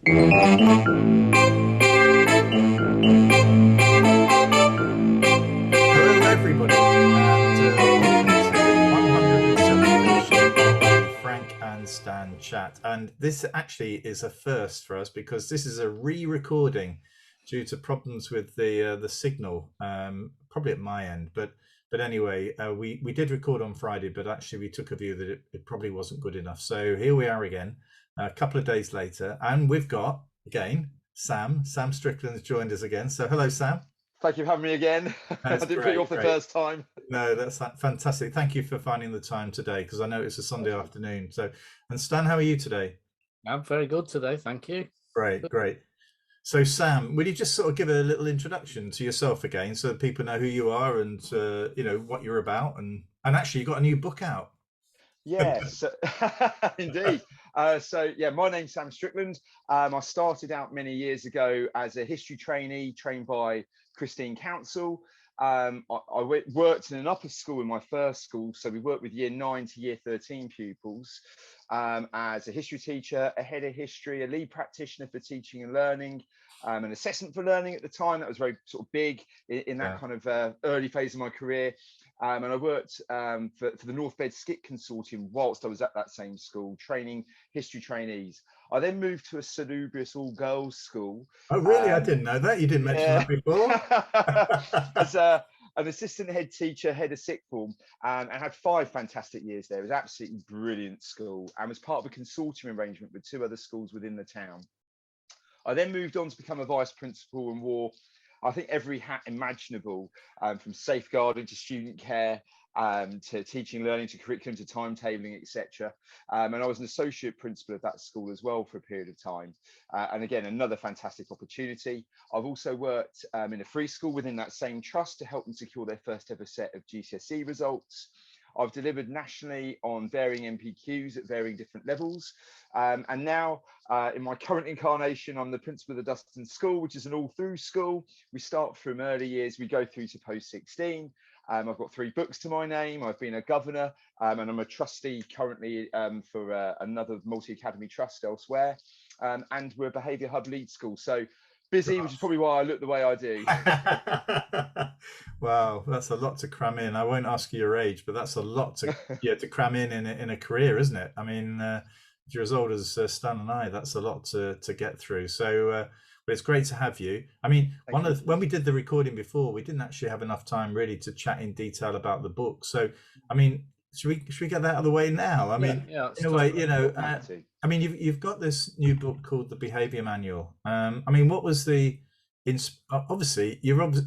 Hello, everybody, and welcome to 107th edition of the Frank and Stan chat. And this actually is a first for us because this is a re-recording due to problems with the signal, probably at my end. But anyway, we did record on Friday, but actually we took a view that it probably wasn't good enough. So here we are again, a couple of days later, and we've got again Sam Strickland has joined us again. So hello, Sam. Thank you for having me again. I That's didn't put you off the great. first time. No, that's fantastic. Thank you for finding the time today because I know it's a Sunday afternoon. So, and Stan, how are you today? I'm very good today, thank you. Great. So, Sam, will you just sort of give a little introduction to yourself again, so that people know who you are and you know what you're about, and actually you got a new book out. Yes, indeed. So yeah, my name's Sam Strickland. I started out many years ago as a history trainee, trained by Christine Council. I worked in an upper school in my first school, so we worked with year 9 to year 13 pupils as a history teacher, a head of history, a lead practitioner for teaching and learning, an assessment for learning at the time. That was very sort of big in that kind of early phase of my career. And I worked for the North Bed Skit Consortium whilst I was at that same school, training history trainees. I then moved to a salubrious all-girls school. Oh, really? I didn't know that. You didn't mention that before. As an assistant head teacher, head of sixth form, and had 5 fantastic years there. It was absolutely brilliant school and was part of a consortium arrangement with 2 other schools within the town. I then moved on to become a vice principal and wore, I think, every hat imaginable, from safeguarding to student care, to teaching, learning, to curriculum, to timetabling, etc. And I was an associate principal of that school as well for a period of time. And again, another fantastic opportunity. I've also worked in a free school within that same trust to help them secure their first ever set of GCSE results. I've delivered nationally on varying MPQs at varying different levels. And now in my current incarnation, I'm the principal of the Duston School, which is an all-through school. We start from early years, we go through to post-16. I've got 3 books to my name. I've been a governor and I'm a trustee currently for another multi-academy trust elsewhere. And we're a Behaviour Hub lead school. So busy, which is probably why I look the way I do. Wow, that's a lot to cram in. I won't ask you your age, but that's a lot to cram in a career, isn't it? I mean, if you're as old as Stan and I, that's a lot to get through. So, but it's great to have you. I mean, when we did the recording before, we didn't actually have enough time really to chat in detail about the book. So, I mean, should we get that out of the way? Now, I mean, in a way, you know, I mean, you've got this new book called the Behaviour Manual. I mean, what was the obviously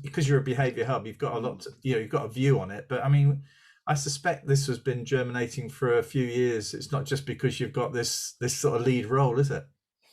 because you're a behaviour hub, you've got a lot to, you know, you've got a view on it, but I mean, I suspect this has been germinating for a few years. It's not just because you've got this sort of lead role, is it?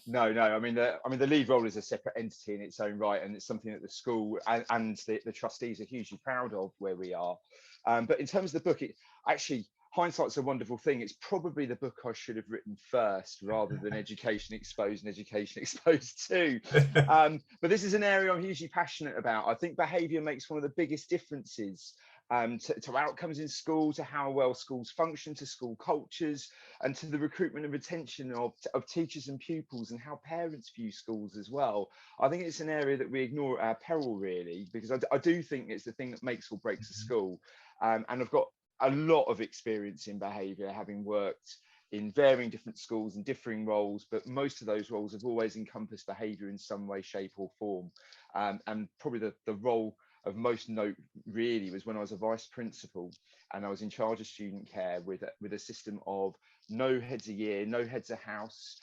No. I mean, the lead role is a separate entity in its own right, and it's something that the school and the trustees are hugely proud of where we are. But in terms of the book, it actually, hindsight's a wonderful thing. It's probably the book I should have written first rather than Education Exposed and Education Exposed 2. But this is an area I'm hugely passionate about. I think behaviour makes one of the biggest differences to outcomes in school, to how well schools function, to school cultures, and to the recruitment and retention of teachers and pupils, and how parents view schools as well. I think it's an area that we ignore at our peril, really, because I do think it's the thing that makes or breaks a school. And I've got a lot of experience in behaviour, having worked in varying different schools and differing roles, but most of those roles have always encompassed behaviour in some way, shape or form. And probably the role of most note really was when I was a vice principal and I was in charge of student care with a system of no heads a year, no heads a house,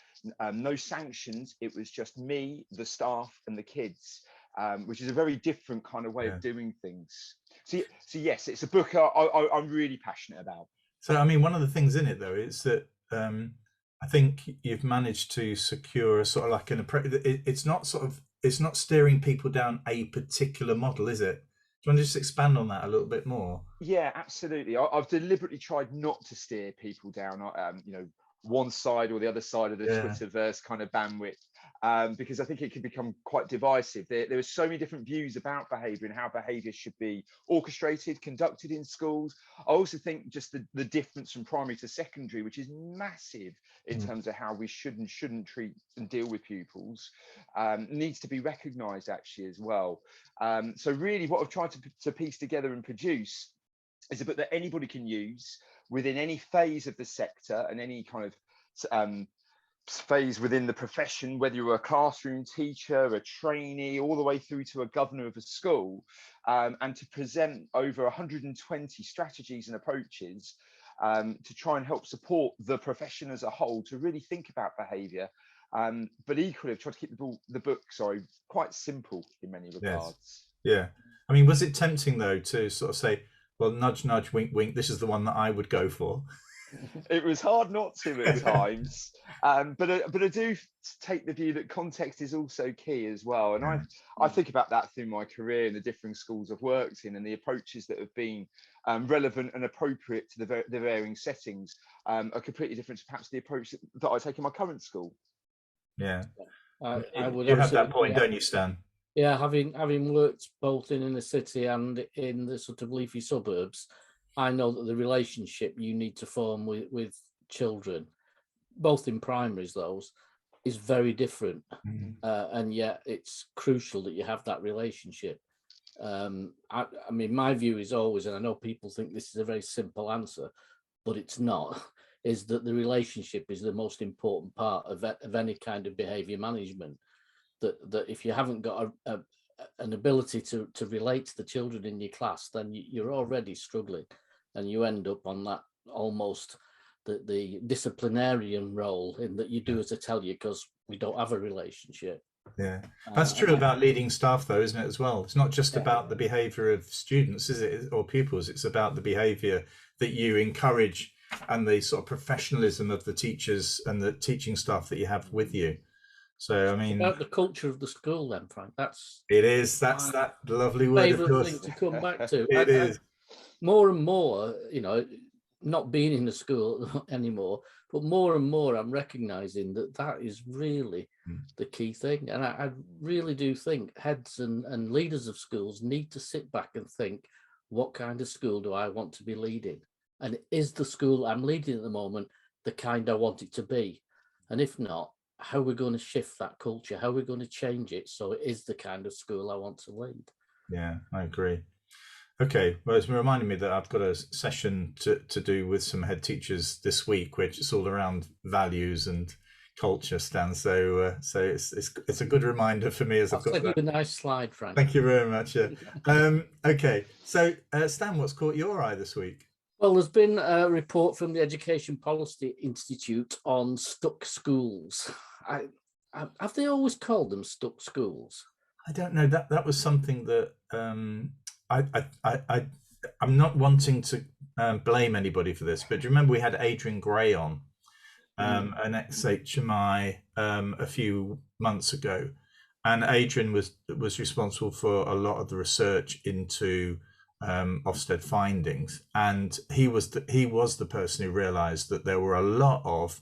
no sanctions. It was just me, the staff and the kids, which is a very different kind of way of doing things. So yes, it's a book I'm really passionate about. So I mean, one of the things in it though is that I think you've managed to secure a sort of like it's not steering people down a particular model, is it? Do you want to just expand on that a little bit more? Yeah, absolutely. I've deliberately tried not to steer people down, you know, one side or the other side of the Twitterverse kind of bandwidth. because I think it can become quite divisive. There are so many different views about behaviour and how behaviour should be orchestrated, conducted in schools. I also think just the difference from primary to secondary, which is massive in terms of how we should and shouldn't treat and deal with pupils, needs to be recognised actually as well. So really what I've tried to piece together and produce is a book that anybody can use within any phase of the sector and any kind of phase within the profession, whether you're a classroom teacher, a trainee, all the way through to a governor of a school, and to present over 120 strategies and approaches to try and help support the profession as a whole to really think about behaviour. But equally, I've tried to keep the book, quite simple in many regards. Yes. Yeah. I mean, was it tempting though to sort of say, well, nudge, nudge, wink, wink, this is the one that I would go for? It was hard not to at times, but I do take the view that context is also key as well. And I think about that through my career and the different schools I've worked in and the approaches that have been relevant and appropriate to the varying settings are completely different to perhaps the approach that I take in my current school. Yeah, I would you have that point, don't you, Stan? Yeah, having worked both in the city and in the sort of leafy suburbs, I know that the relationship you need to form with children, both in primaries, those, is very different. And yet it's crucial that you have that relationship. I mean, my view is always, and I know people think this is a very simple answer, but it's not, is that the relationship is the most important part of any kind of behaviour management. That if you haven't got an ability to relate to the children in your class, then you're already struggling, and you end up on that almost the disciplinarian role in that you do as I tell you because we don't have a relationship. Yeah, that's true about leading staff though, isn't it, as well? It's not just about the behaviour of students, is it, or pupils? It's about the behaviour that you encourage and the sort of professionalism of the teachers and the teaching staff that you have with you. So I mean, about the culture of the school, then, Frank. That's that lovely word. Favourite thing to come back to. It is more and more, not being in the school anymore, but more and more, I'm recognising that is really the key thing. And I really do think heads and leaders of schools need to sit back and think, what kind of school do I want to be leading? And is the school I'm leading at the moment the kind I want it to be? And if not, how are we going to shift that culture? How are we going to change it so it is the kind of school I want to lead? Yeah, I agree. Okay, well, it's reminding me that I've got a session to do with some head teachers this week, which is all around values and culture, Stan. So it's a good reminder for me as I've got that. A nice slide, Frank. Thank you very much. Yeah. Okay, so Stan, what's caught your eye this week? Well, there's been a report from the Education Policy Institute on stuck schools. Have they always called them stuck schools? I don't know. That was something that I'm not wanting to blame anybody for this, but do you remember we had Adrian Gray on, an ex-HMI, a few months ago, and Adrian was responsible for a lot of the research into Ofsted findings, and he was the person who realised that there were a lot of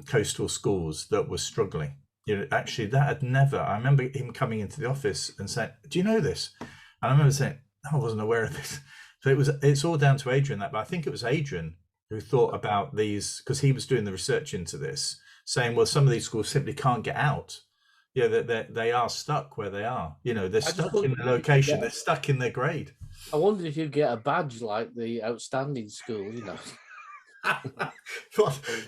coastal schools that were struggling. Actually, that had never. I remember him coming into the office and saying, "Do you know this?" And I remember saying, "No, I wasn't aware of this." So it's all down to Adrian but I think it was Adrian who thought about these, because he was doing the research into this, saying, well, some of these schools simply can't get out. They are stuck where they are. They're stuck in the location. They're stuck in their grade. I wonder if you get a badge like the outstanding school,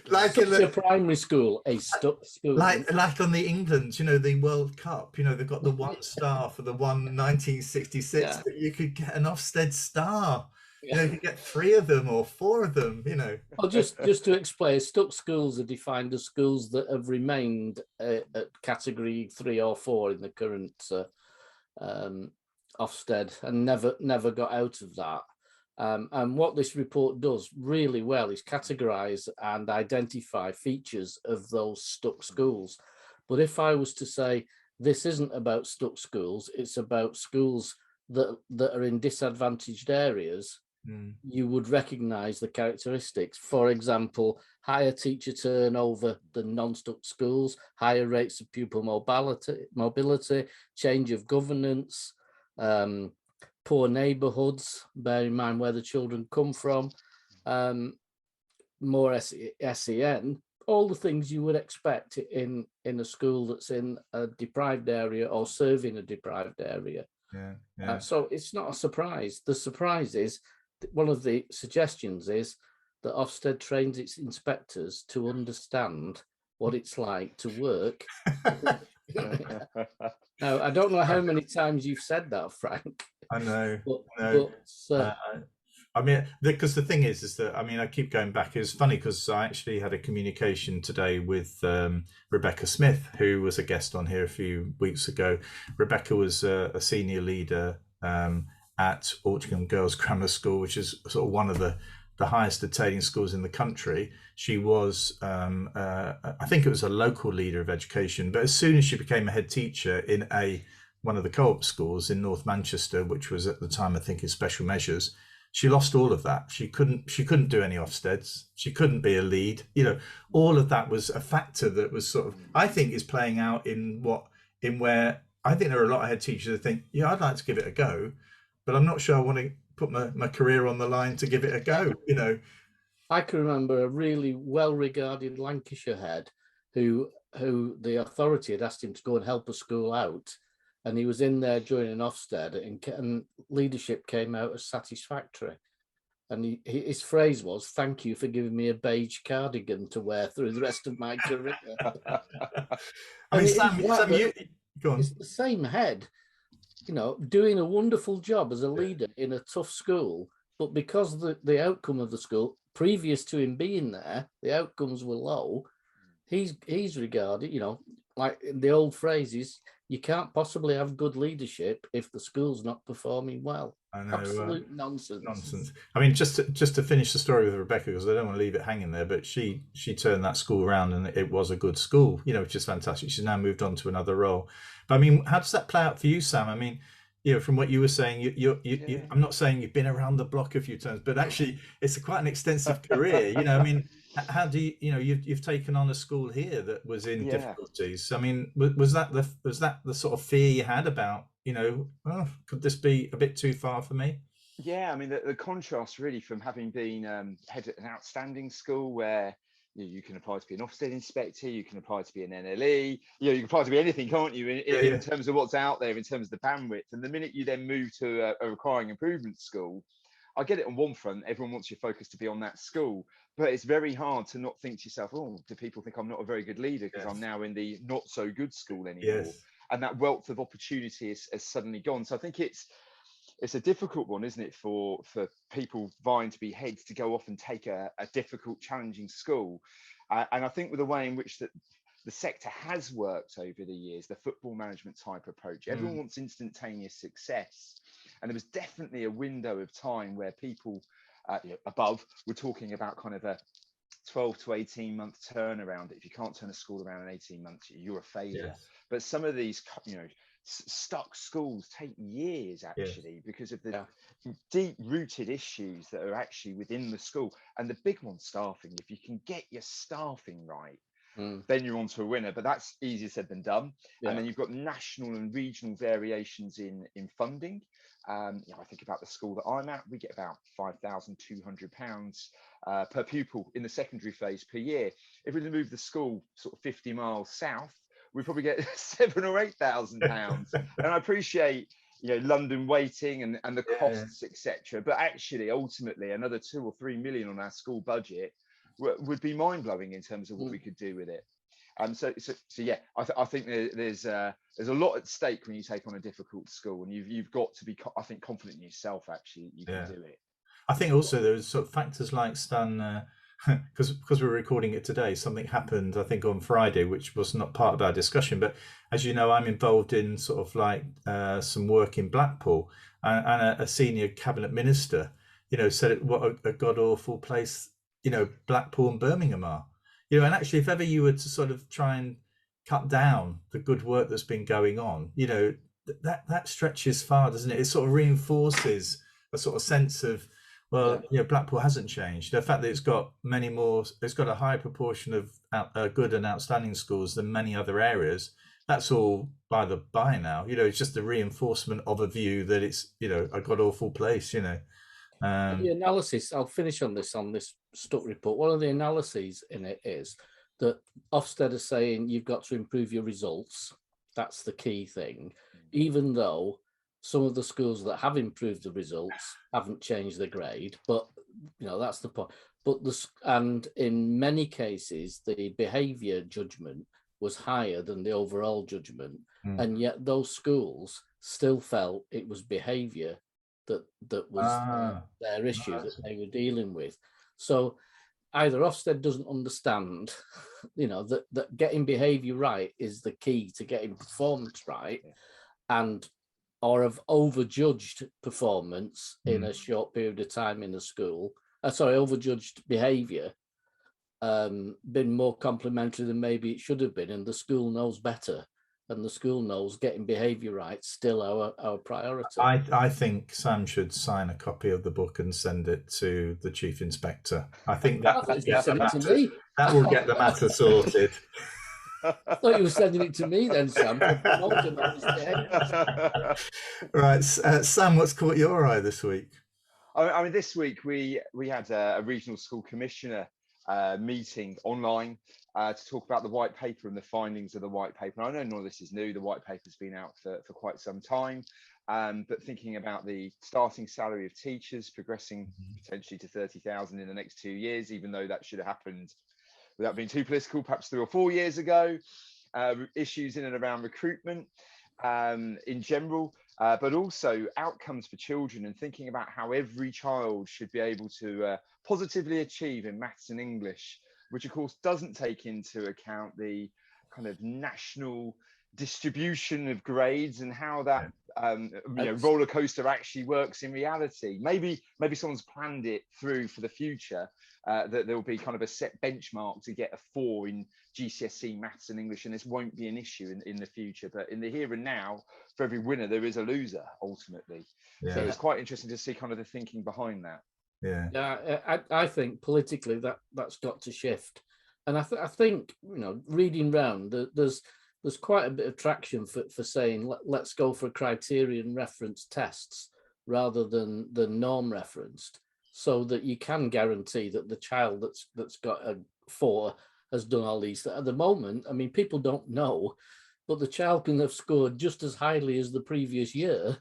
like in a primary school, a stuck school. Like on the England, the World Cup, they've got the 1 star for the 1966, but you could get an Ofsted star. You could get 3 of them or 4 of them, Well, just to explain, stuck schools are defined as schools that have remained at category 3 or 4 in the current Ofsted and never got out of that. And what this report does really well is categorise and identify features of those stuck schools. But if I was to say this isn't about stuck schools, it's about schools that are in disadvantaged areas, you would recognise the characteristics. For example, higher teacher turnover than non-stuck schools, higher rates of pupil mobility, change of governance, poor neighbourhoods, bear in mind where the children come from, more SEN, all the things you would expect in a school that's in a deprived area or serving a deprived area. So it's not a surprise. The surprise is, one of the suggestions is that Ofsted trains its inspectors to understand what it's like to work. Now, I don't know how many times you've said that, Frank. I know. But I mean, because the thing is that, I mean, I keep going back. It's funny because I actually had a communication today with Rebekah Smith, who was a guest on here a few weeks ago. Rebekah was a senior leader at Altrincham Girls Grammar School, which is sort of one of the highest attaining schools in the country. She was, I think it was a local leader of education, but as soon as she became a head teacher in one of the co-op schools in North Manchester, which was at the time, I think, in special measures, she lost all of that. She couldn't do any Ofsteds. She couldn't be a lead. All of that was a factor that was sort of, I think, is playing out in where I think there are a lot of head teachers that think, yeah, I'd like to give it a go, but I'm not sure I want to put my career on the line to give it a go. I can remember a really well-regarded Lancashire head who the authority had asked him to go and help a school out, and he was in there during an Ofsted, and leadership came out as satisfactory. And his phrase was, "Thank you for giving me a beige cardigan to wear through the rest of my career." I mean, Sam, you go on. It's the same head, doing a wonderful job as a leader in a tough school, but because the outcome of the school, previous to him being there, the outcomes were low, he's regarded, like the old phrase is, you can't possibly have good leadership if the school's not performing well. I know, absolute nonsense. I mean, just to finish the story with Rebekah, because I don't want to leave it hanging there, but she turned that school around, and it was a good school, which is fantastic. She's now moved on to another role. But I mean, how does that play out for you, Sam? I mean, from what you were saying, you I'm not saying you've been around the block a few times, but actually it's quite an extensive career. I mean, how do you've taken on a school here that was in difficulties? I mean, was that the sort of fear you had about, could this be a bit too far for me? Yeah, I mean, the contrast really from having been head at an outstanding school where you can apply to be an Ofsted inspector, you can apply to be an NLE, you can apply to be anything, can't you, in terms of what's out there, in terms of the bandwidth. And the minute you then move to a requiring improvement school, I get it on one front, everyone wants your focus to be on that school, but it's very hard to not think to yourself, oh, do people think I'm not a very good leader because I'm now in the not so good school anymore? And that wealth of opportunity has suddenly gone. So I think it's a difficult one, isn't it, for people vying to be heads to go off and take a difficult, challenging school. And I think with the way in which the sector has worked over the years, the football management type approach, everyone wants instantaneous success. And there was definitely a window of time where people above were talking about kind of a 12 to 18 month turnaround. If you can't turn a school around in 18 months, you're a failure. But some of these, stuck schools take years actually because of the deep rooted issues that are actually within the school. And the big one, staffing. If you can get your staffing right, then you're on to a winner. But that's easier said than done. And then you've got national and regional variations in funding. I think about the school that I'm at, we get about £5,200 per pupil in the secondary phase per year. If we move the school sort of 50 miles south, we probably get £7,000 or £8,000. And I appreciate, London waiting and the costs, etc. But actually, ultimately, another 2 or 3 million on our school budget would be mind blowing in terms of what we could do with it. So yeah, I think there's a lot at stake when you take on a difficult school, and you've got to be, I think, confident in yourself. Actually, you can do it. I think also there's sort of factors like Stan. Because we're recording it today, something happened, I think, on Friday, which was not part of our discussion. But as you know, I'm involved in sort of like some work in Blackpool, and a senior cabinet minister, said what a god awful place, Blackpool and Birmingham are. And actually, if ever you were to sort of try and cut down the good work that's been going on, that stretches far, doesn't it? It sort of reinforces a sort of sense of, Well, yeah, Blackpool hasn't changed. The fact that it's got many more, it's got a higher proportion of good and outstanding schools than many other areas. That's all by the by now. It's just a reinforcement of a view that it's, a god awful place. The analysis, I'll finish on this Stuck report. One of the analyses in it is that Ofsted are saying you've got to improve your results. That's the key thing, even though some of the schools that have improved the results haven't changed the grade. But that's the point. But and in many cases, the behaviour judgment was higher than the overall judgment, and yet those schools still felt it was behaviour that was their issue that they were dealing with. So either Ofsted doesn't understand, that getting behaviour right is the key to getting performance right, or have overjudged performance in a short period of time in a school. Overjudged behaviour, been more complimentary than maybe it should have been, and the school knows better. And the school knows getting behaviour right still our priority. I think Sam should sign a copy of the book and send it to the chief inspector. I think that will get the matter sorted. I thought you were sending it to me then, Sam. Right, Sam, what's caught your eye this week? I mean, this week we had a regional school commissioner meeting online to talk about the white paper and the findings of the white paper. And I know none of this is new. The white paper's been out for quite some time, but thinking about the starting salary of teachers progressing potentially to 30,000 in the next 2 years, even though that should have happened without being too political, perhaps 3 or 4 years ago, issues in and around recruitment in general, but also outcomes for children, and thinking about how every child should be able to positively achieve in maths and English, which of course doesn't take into account the kind of national distribution of grades and how that roller coaster actually works in reality. Maybe someone's planned it through for the future, that there'll be kind of a set benchmark to get a 4 in GCSE maths and English, and this won't be an issue in the future. But in the here and now, for every winner there is a loser ultimately. So it's quite interesting to see kind of the thinking behind that. I think politically that's got to shift, and I think reading round, there's quite a bit of traction for saying let's go for criterion reference tests rather than the norm referenced, so that you can guarantee that the child that's got a 4 has done all these. At the moment, I mean, people don't know, but the child can have scored just as highly as the previous year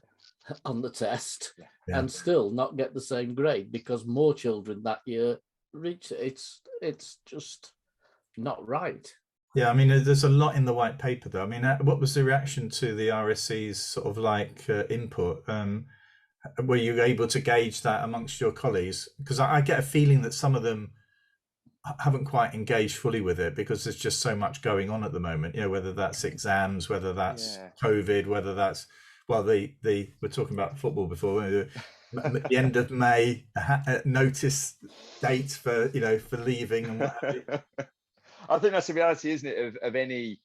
on the test and still not get the same grade because more children that year reach it. It's just not right. Yeah, I mean, there's a lot in the white paper, though. I mean, what was the reaction to the RSC's sort of input? Were you able to gauge that amongst your colleagues? Because I get a feeling that some of them haven't quite engaged fully with it because there's just so much going on at the moment. Whether that's exams, whether that's COVID, whether that's they were talking about football before. The end of May, notice date for leaving and what have you. I think that's the reality, isn't it, of any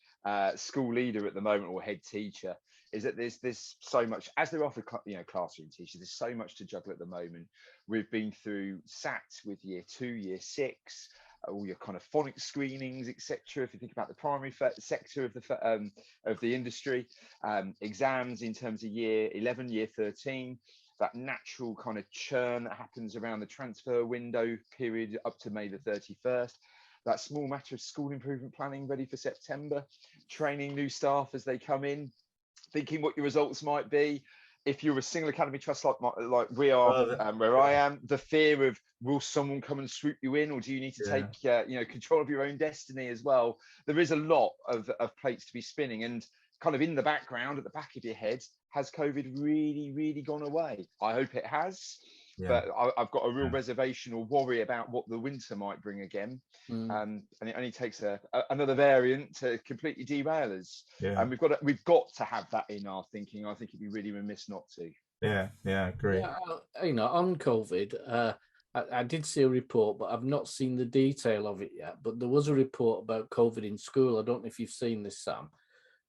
school leader at the moment or head teacher, is that there's so much, as there are for classroom teachers, there's so much to juggle at the moment. We've been through SAT with year 2, year 6, all your kind of phonics screenings, etc. If you think about the primary sector of the industry, exams in terms of year 11, year 13, that natural kind of churn that happens around the transfer window period up to May the 31st. That small matter of school improvement planning ready for September, training new staff as they come in, thinking what your results might be. If you're a single academy trust like we are, where I am, the fear of will someone come and swoop you in, or do you need to take control of your own destiny as well? There is a lot of plates to be spinning, and kind of in the background, at the back of your head, has COVID really, really gone away? I hope it has. But I've got a real reservation or worry about what the winter might bring again. And it only takes another variant to completely derail us. And we've got to have that in our thinking. I think it'd be really remiss not to. Yeah, agree. On COVID, I did see a report, but I've not seen the detail of it yet. But there was a report about COVID in school. I don't know if you've seen this, Sam,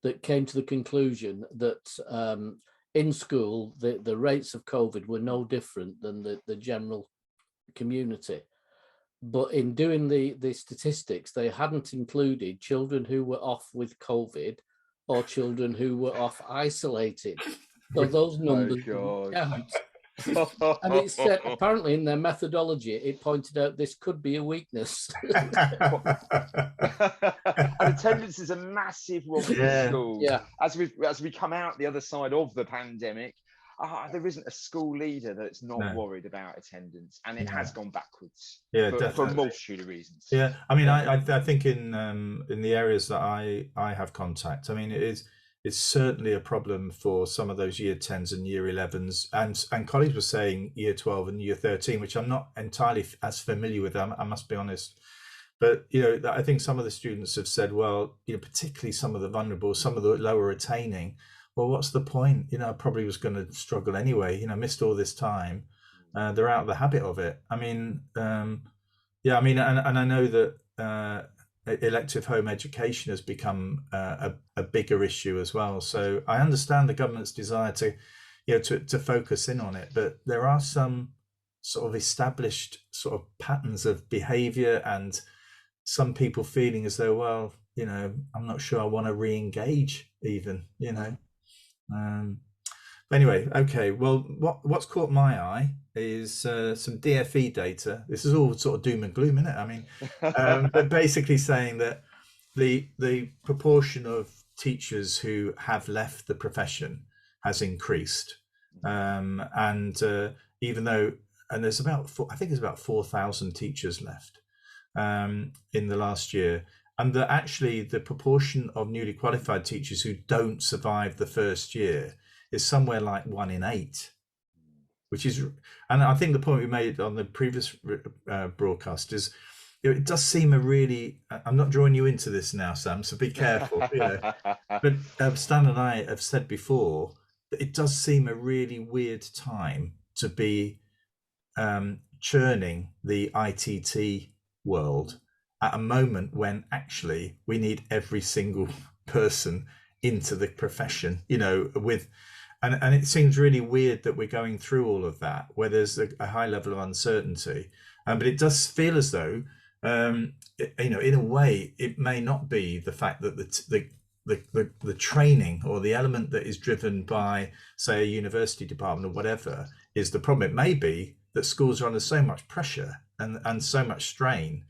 that came to the conclusion that in school, the rates of COVID were no different than the general community. But in doing the statistics, they hadn't included children who were off with COVID or children who were off isolated. So those numbers didn't count. And it said, apparently in their methodology, it pointed out this could be a weakness. And attendance is a massive one for schools. Yeah. As we come out the other side of the pandemic, there isn't a school leader that's not worried about attendance, and it has gone backwards. For a multitude of reasons. Yeah, I mean, I think in the areas that I have contact, I mean, it's certainly a problem for some of those year 10s and year 11s, and colleagues were saying year 12 and year 13, which I'm not entirely as familiar with, I must be honest. But, I think some of the students have said, well, particularly some of the vulnerable, some of the lower attaining, well, what's the point? I probably was going to struggle anyway, missed all this time. They're out of the habit of it. I mean, and I know that elective home education has become a bigger issue as well. So I understand the government's desire to focus in on it, but there are some sort of established sort of patterns of behaviour, and some people feeling as though, well, I'm not sure I want to re-engage even, But anyway, okay. Well, what's caught my eye is some DFE data. This is all sort of doom and gloom, isn't it? I mean, but basically saying that the proportion of teachers who have left the profession has increased, and even though, and there's about I think there's about 4,000 teachers left in the last year, and that actually the proportion of newly qualified teachers who don't survive the first year is somewhere like 1 in 8, which is, and I think the point we made on the previous broadcast is, it does seem a really, I'm not drawing you into this now, Sam, so be careful, but Stan and I have said before that it does seem a really weird time to be churning the ITT world at a moment when actually we need every single person into the profession, and it seems really weird that we're going through all of that where there's a high level of uncertainty, but it does feel as though in a way it may not be the fact that the training or the element that is driven by, say, a university department or whatever is the problem. It may be that schools are under so much pressure and so much strain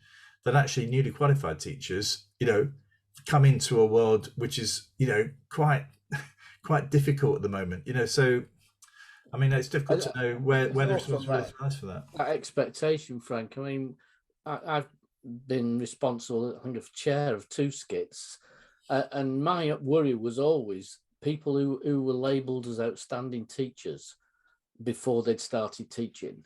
that actually newly qualified teachers come into a world which is quite difficult at the moment, so I mean it's difficult to know where the responsibility lies for that. That expectation, Frank. I mean, I've been responsible, I think, of chair of 2 skits, and my worry was always people who were labelled as outstanding teachers before they'd started teaching.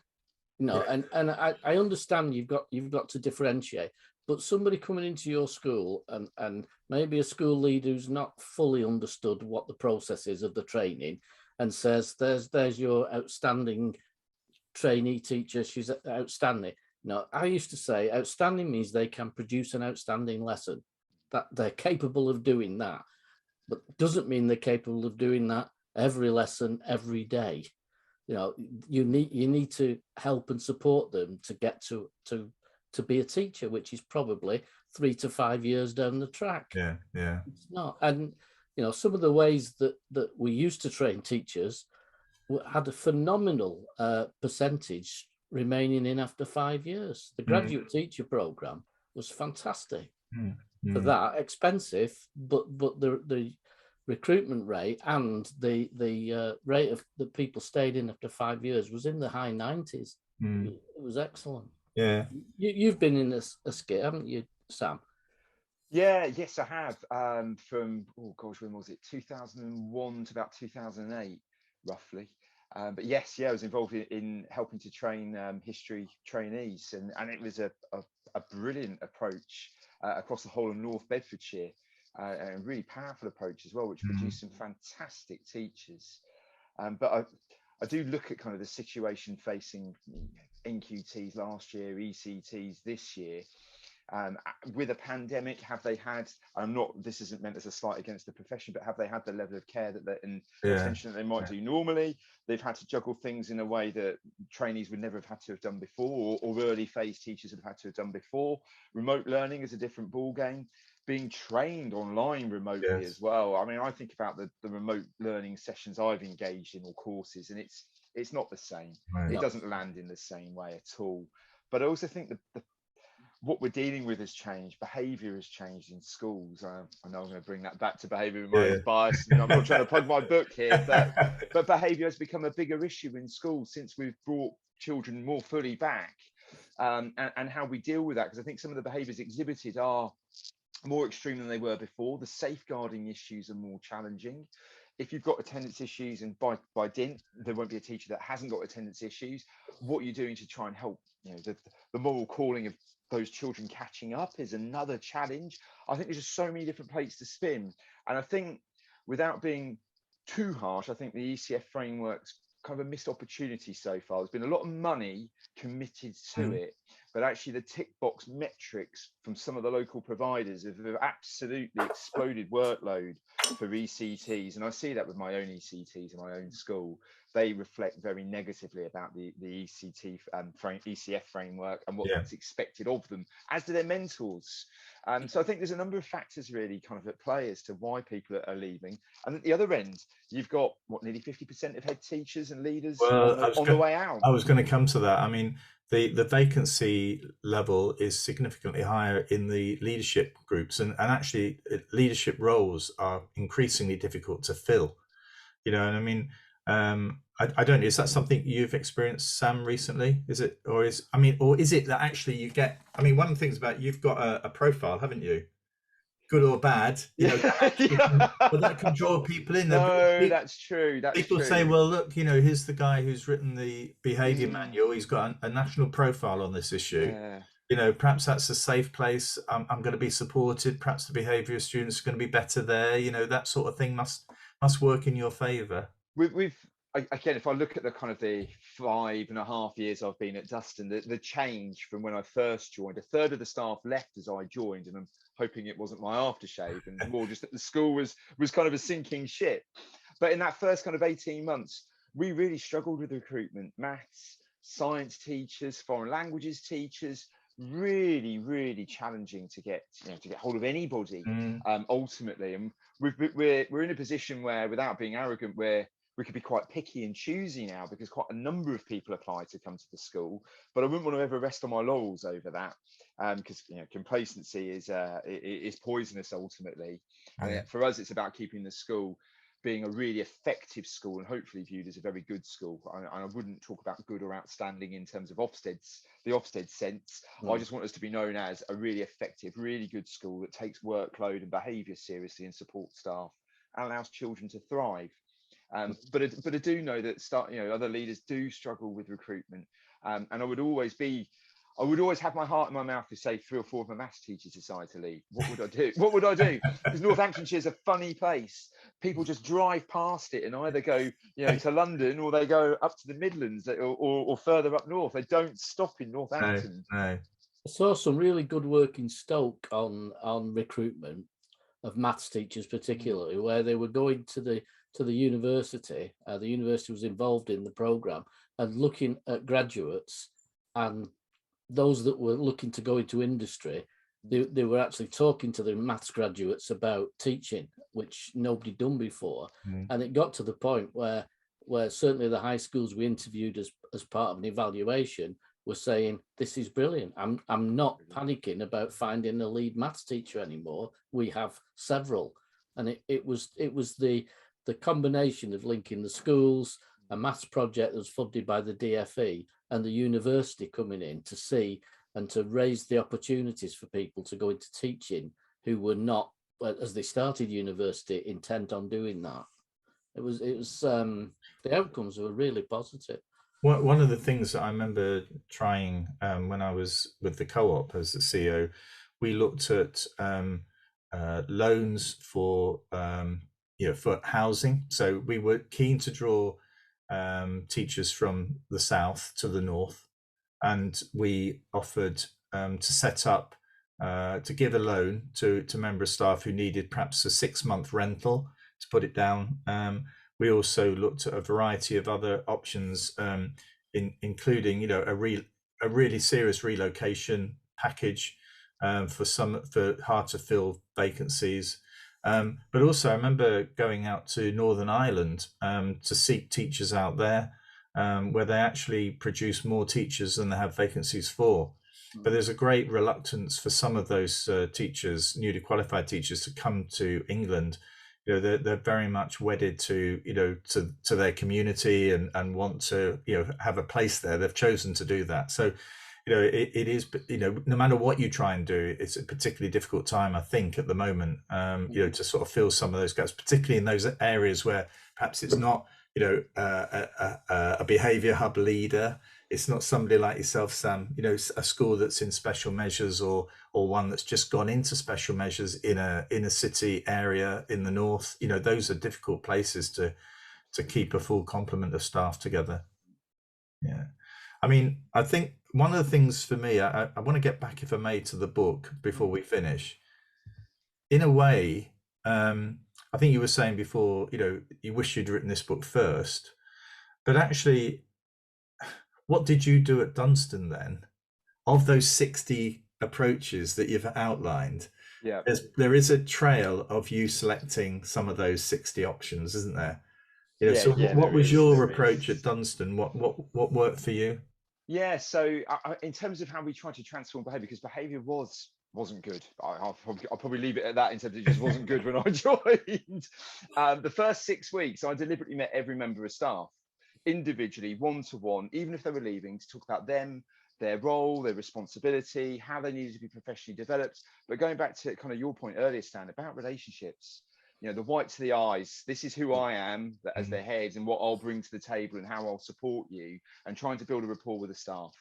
And I understand you've got to differentiate, but somebody coming into your school and maybe a school leader who's not fully understood what the process is of the training and says, there's your outstanding trainee teacher, she's outstanding. No, I used to say outstanding means they can produce an outstanding lesson, that they're capable of doing that, but doesn't mean they're capable of doing that every lesson, every day. You need to help and support them to get to be a teacher, which is probably 3 to 5 years down the track. Yeah. It's not. And some of the ways that we used to train teachers had a phenomenal percentage remaining in after 5 years. The graduate teacher program was fantastic for that, expensive, but the recruitment rate and the rate of the people stayed in after 5 years was in the high 90s. It was excellent. Yeah. You've been in a skit, haven't you, Sam? Yes, I have. From, when was it? 2001 to about 2008, roughly. But yes, I was involved in helping to train history trainees, and it was a brilliant approach across the whole of North Bedfordshire, and a really powerful approach as well, which produced some fantastic teachers. But I do look at kind of the situation facing NQTs last year, ECTs this year, With a pandemic, have they had, I'm not, this isn't meant as a slight against the profession, but have they had the level of care and attention that they might do normally? They've had to juggle things in a way that trainees would never have had to have done before, or early phase teachers would have had to have done before. Remote learning is a different ball game. Being trained online remotely as well. I mean, I think about the remote learning sessions I've engaged in, or courses, and it's not the same. It doesn't land in the same way at all. But I also think the what we're dealing with has changed. Behaviour has changed in schools. I know I'm going to bring that back to behaviour with my own bias. And I'm not trying to plug my book here, but behaviour has become a bigger issue in schools since we've brought children more fully back, and how we deal with that. Because I think some of the behaviours exhibited are more extreme than they were before. The safeguarding issues are more challenging. If you've got attendance issues, and by dint, there won't be a teacher that hasn't got attendance issues, what you're doing to try and help, the moral calling of those children catching up is another challenge. I think there's just so many different plates to spin. And I think, without being too harsh, I think the ECF framework's kind of a missed opportunity so far. There's been a lot of money committed to it, but actually the tick box metrics from some of the local providers have absolutely exploded workload for ECTs. And I see that with my own ECTs in my own school. They reflect very negatively about the ECF framework and what's expected of them, as do their mentors. So I think there's a number of factors really kind of at play as to why people are leaving. And at the other end, you've got nearly 50% of head teachers and leaders on the way out. I was going to come to that. I mean, the vacancy level is significantly higher in the leadership groups, and actually leadership roles are increasingly difficult to fill. And I mean, I don't know, is that something you've experienced, Sam, recently? Is it, or is it that actually you get, one of the things about, you've got a profile, haven't you? Good or bad, that can draw people in. No, that's true. People say, well, look, here's the guy who's written the Behaviour Manual. He's got a national profile on this issue. Perhaps that's a safe place. I'm going to be supported. Perhaps the behaviour students are going to be better there. That sort of thing must work in your favour. Again, if I look at the kind of the 5.5 years I've been at Dustan, the change from when I first joined, a third of the staff left as I joined, and I'm hoping it wasn't my aftershave, and more just that the school was kind of a sinking ship. But in that first kind of 18 months, we really struggled with recruitment. Maths, science teachers, foreign languages teachers, really, really challenging to get hold of anybody ultimately. And we're in a position where, without being arrogant, we could be quite picky and choosy now, because quite a number of people apply to come to the school. But I wouldn't want to ever rest on my laurels over that, because complacency is poisonous ultimately. And for us, it's about keeping the school being a really effective school, and hopefully viewed as a very good school. I wouldn't talk about good or outstanding in terms of the Ofsted sense. I just want us to be known as a really effective, really good school that takes workload and behaviour seriously and supports staff and allows children to thrive. But I do know that other leaders do struggle with recruitment, and I would always have my heart in my mouth to say 3 or 4 of my maths teachers decide to leave. What would I do? Because Northamptonshire is a funny place. People just drive past it and either go to London, or they go up to the Midlands, or further up north. They don't stop in Northampton. No. I saw some really good work in Stoke on recruitment of maths teachers, particularly, where they were going to the university. The university was involved in the programme and looking at graduates, and those that were looking to go into industry, they were actually talking to the maths graduates about teaching, which nobody done before. And it got to the point where certainly the high schools we interviewed as part of an evaluation were saying, this is brilliant. I'm not panicking about finding a lead maths teacher anymore. We have several. And it was the combination of linking the schools, a maths project that was funded by the DFE, and the university coming in to see and to raise the opportunities for people to go into teaching who were not, as they started university, intent on doing that. It was the outcomes were really positive. One of the things that I remember trying when I was with the co-op as the CEO, we looked at loans for for housing. So we were keen to draw teachers from the south to the north, and we offered to set up to give a loan to member of staff who needed perhaps a 6-month rental to put it down. We also looked at a variety of other options, including, a really serious relocation package for hard to fill vacancies. But also, I remember going out to Northern Ireland to seek teachers out there, where they actually produce more teachers than they have vacancies for. But there's a great reluctance for some of those teachers, newly qualified teachers, to come to England. They're very much wedded to to their community and want to have a place there. They've chosen to do that. So it is, no matter what you try and do, it's a particularly difficult time, I think, at the moment, to sort of fill some of those gaps, particularly in those areas where perhaps it's not, a behaviour hub leader. It's not somebody like yourself, Sam, a school that's in special measures or one that's just gone into special measures in a city area in the north. Those are difficult places to keep a full complement of staff together. Yeah. I mean, I think one of the things for me, I want to get back, if I may, to the book before we finish. In a way, I think you were saying before, you wish you'd written this book first, but actually, what did you do at Dunstan then? Of those 60 approaches that you've outlined, there is a trail of you selecting some of those 60 options, isn't there? What was your approach at Dunstan? What worked for you? Yeah, so in terms of how we tried to transform behaviour, because behaviour wasn't good. I'll probably leave it at that, in terms of it just wasn't good when I joined. The first 6 weeks, I deliberately met every member of staff individually, one-to-one, even if they were leaving, to talk about them, their role, their responsibility, how they needed to be professionally developed. But going back to kind of your point earlier, Stan, about relationships, the white to the eyes, this is who I am as their head and what I'll bring to the table and how I'll support you, and trying to build a rapport with the staff.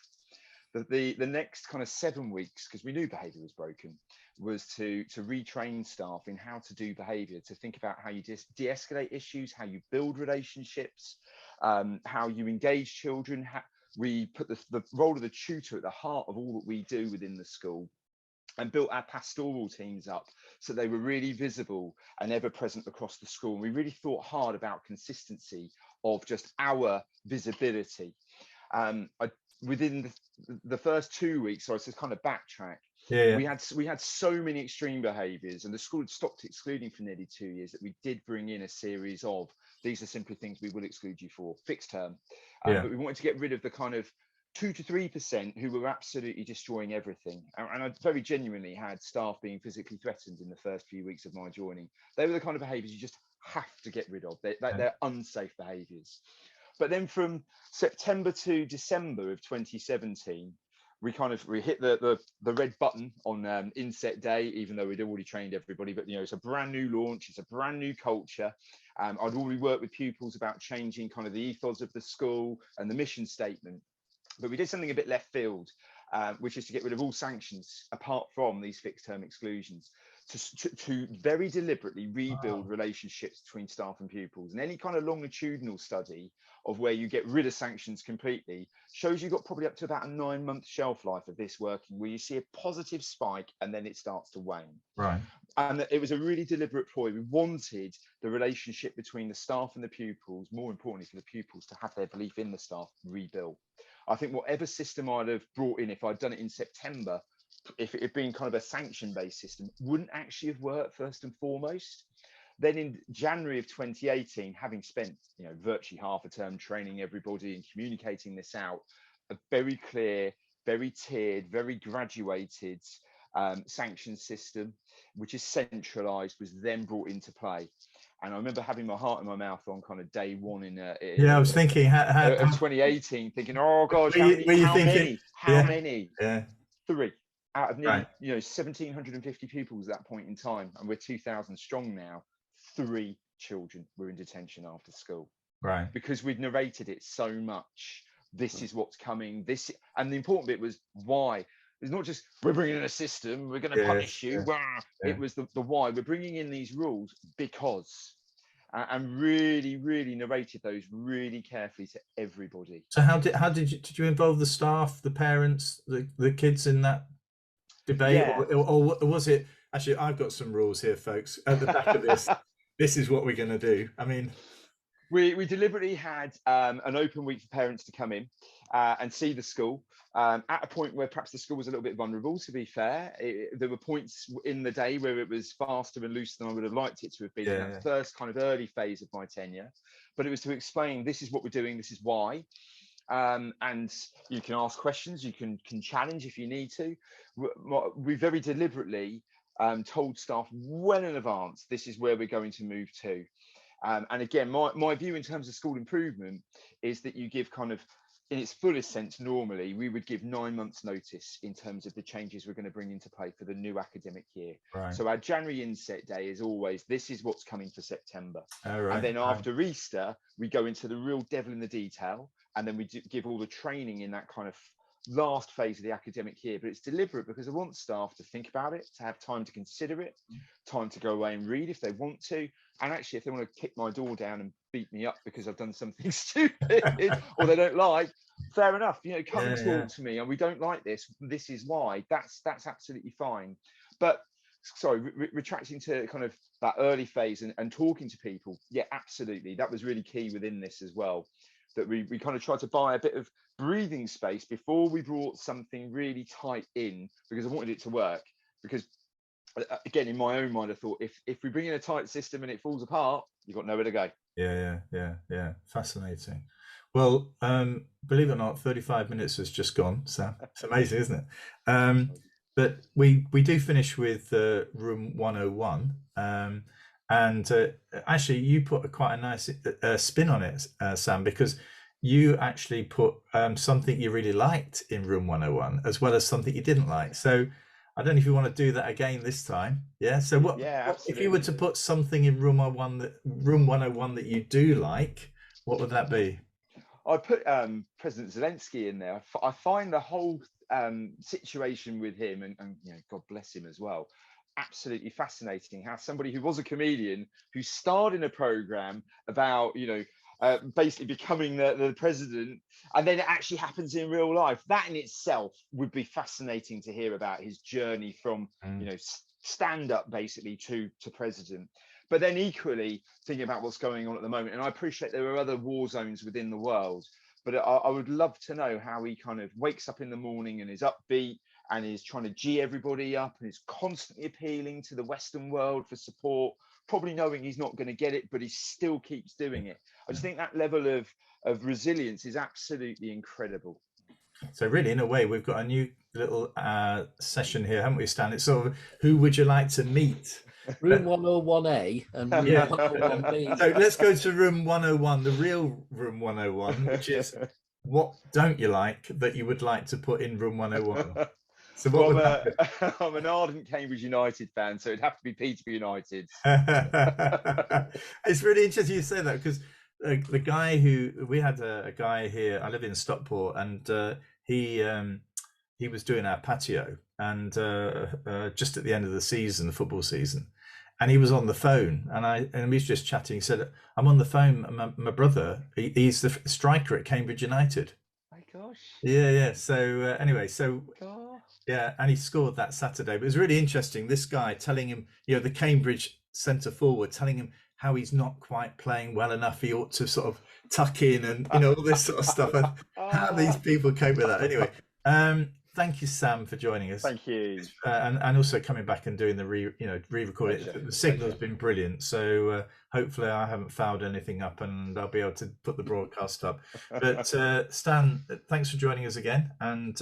The next kind of 7 weeks, because we knew behaviour was broken, was to retrain staff in how to do behaviour, to think about how you de-escalate issues, how you build relationships, how you engage children. We put the role of the tutor at the heart of all that we do within the school, and built our pastoral teams up so they were really visible and ever present across the school. And we really thought hard about consistency of just our visibility. Within the first 2 weeks, so I just kind of backtrack. We had so many extreme behaviours, and the school had stopped excluding for nearly 2 years, that we did bring in a series of, these are simply things we will exclude you for, fixed term. But we wanted to get rid of the kind of 2 to 3% who were absolutely destroying everything. And I very genuinely had staff being physically threatened in the first few weeks of my joining. They were the kind of behaviours you just have to get rid of. They're unsafe behaviours. But then from September to December of 2017, we hit the red button on inset day, even though we'd already trained everybody. But it's a brand new launch, it's a brand new culture. I'd already worked with pupils about changing kind of the ethos of the school and the mission statement. But we did something a bit left field, which is to get rid of all sanctions apart from these fixed term exclusions, to very deliberately rebuild relationships between staff and pupils. And any kind of longitudinal study of where you get rid of sanctions completely shows you've got probably up to about a 9-month shelf life of this working, where you see a positive spike and then it starts to wane. Right. And it was a really deliberate ploy. We wanted the relationship between the staff and the pupils, more importantly for the pupils, to have their belief in the staff rebuilt. I think whatever system I'd have brought in, if I'd done it in September, if it had been kind of a sanction-based system, wouldn't actually have worked first and foremost. Then in January of 2018, having spent virtually half a term training everybody and communicating this out, a very clear, very tiered, very graduated sanction system, which is centralised, was then brought into play. And I remember having my heart in my mouth on kind of day one I was thinking of 2018, thinking, oh gosh, how many? Yeah. 3 out of nearly 1,750 pupils at that point in time, and we're 2,000 strong now. 3 children were in detention after school, right? Because we'd narrated it so much. This is what's coming. And the important bit was why. It's not just we're bringing in a system, we're going to punish you. It was the why. We're bringing in these rules because, and really, really narrated those really carefully to everybody. So how did you involve the staff, the parents, the kids in that? debate, Yeah. or was it actually? I've got some rules here, folks. At the back of this, this is what we're going to do. I mean, we deliberately had an open week for parents to come in and see the school. At a point where perhaps the school was a little bit vulnerable, to be fair. There were points in the day where it was faster and looser than I would have liked it to have been in that first kind of early phase of my tenure. But it was to explain, this is what we're doing, this is why. And you can ask questions, you can challenge if you need to. We very deliberately told staff well in advance, this is where we're going to move to. And again, my view in terms of school improvement is that you give kind of, in its fullest sense, normally we would give 9 months notice in terms of the changes we're going to bring into play for the new academic year. Right. So our January inset day is always, this is what's coming for September. Right. And then after Easter, we go into the real devil in the detail, and then we give all the training in that kind of last phase of the academic year. But it's deliberate because I want staff to think about it, to have time to consider it, time to go away and read if they want to. And actually, if they want to kick my door down and beat me up because I've done something stupid or they don't like, fair enough. You know, come and talk to me, and we don't like this. This is why. That's absolutely fine. But sorry, retracting to kind of that early phase and talking to people. Yeah, absolutely. That was really key within this as well. That we kind of tried to buy a bit of breathing space before we brought something really tight in, because I wanted it to work. Because again, in my own mind, I thought if we bring in a tight system and it falls apart, you've got nowhere to go. Yeah. Fascinating. Well, believe it or not, 35 minutes has just gone, Sam. It's amazing, isn't it? But we do finish with room 101. And actually, you put quite a nice spin on it, Sam, because you actually put something you really liked in room 101, as well as something you didn't like. So I don't know if you want to do that again this time. Yeah. So what if you were to put something in room 101 that you do like, what would that be? I put President Zelensky in there. I find the whole situation with him, and you know, God bless him as well, absolutely fascinating. How somebody who was a comedian, who starred in a program about, you know, basically becoming the president, and then it actually happens in real life. That in itself would be fascinating to hear about his journey from, you know, stand up basically to president. But then equally thinking about what's going on at the moment. And I appreciate there are other war zones within the world, but I would love to know how he kind of wakes up in the morning and is upbeat and is trying to G everybody up and is constantly appealing to the Western world for support, probably knowing he's not going to get it, but he still keeps doing it. I just think that level of resilience is absolutely incredible. So really, in a way, we've got a new little session here, haven't we, Stan? It's sort of, who would you like to meet? Room 101A and room 101B. So let's go to room 101, the real room 101, which is, what don't you like that you would like to put in room 101? So what would that be? I'm an ardent Cambridge United fan, so it'd have to be Peterborough United. It's really interesting you say that, because the guy we had a guy here, I live in Stockport, and he was doing our patio, and just at the end of the season, the football season, and he was on the phone, and we was just chatting. He said, I'm on the phone, my brother, he's the striker at Cambridge United. My gosh. Yeah. So anyway, God. yeah, and he scored that Saturday. But it was really interesting, this guy telling him, you know, the Cambridge centre forward, telling him how he's not quite playing well enough, he ought to sort of tuck in, and, you know, all this sort of stuff. And how these people cope with that. Anyway, thank you, Sam, for joining us. Thank you. And also coming back and doing the re-recording. The signal's been brilliant, so hopefully I haven't fouled anything up, and I'll be able to put the broadcast up. But Stan, thanks for joining us again, and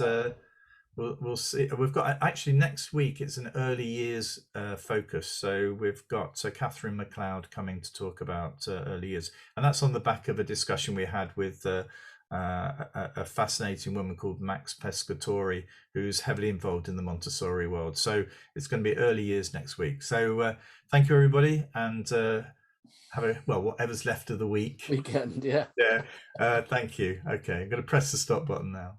we'll see. We've got, actually, next week it's an early years focus, so we've got Catherine McLeod coming to talk about early years, and that's on the back of a discussion we had with a fascinating woman called Max Pescatori, who's heavily involved in the Montessori world. So it's going to be early years next week. So thank you, everybody, and have whatever's left of the weekend. Yeah. Thank you. Okay, I'm going to press the stop button now.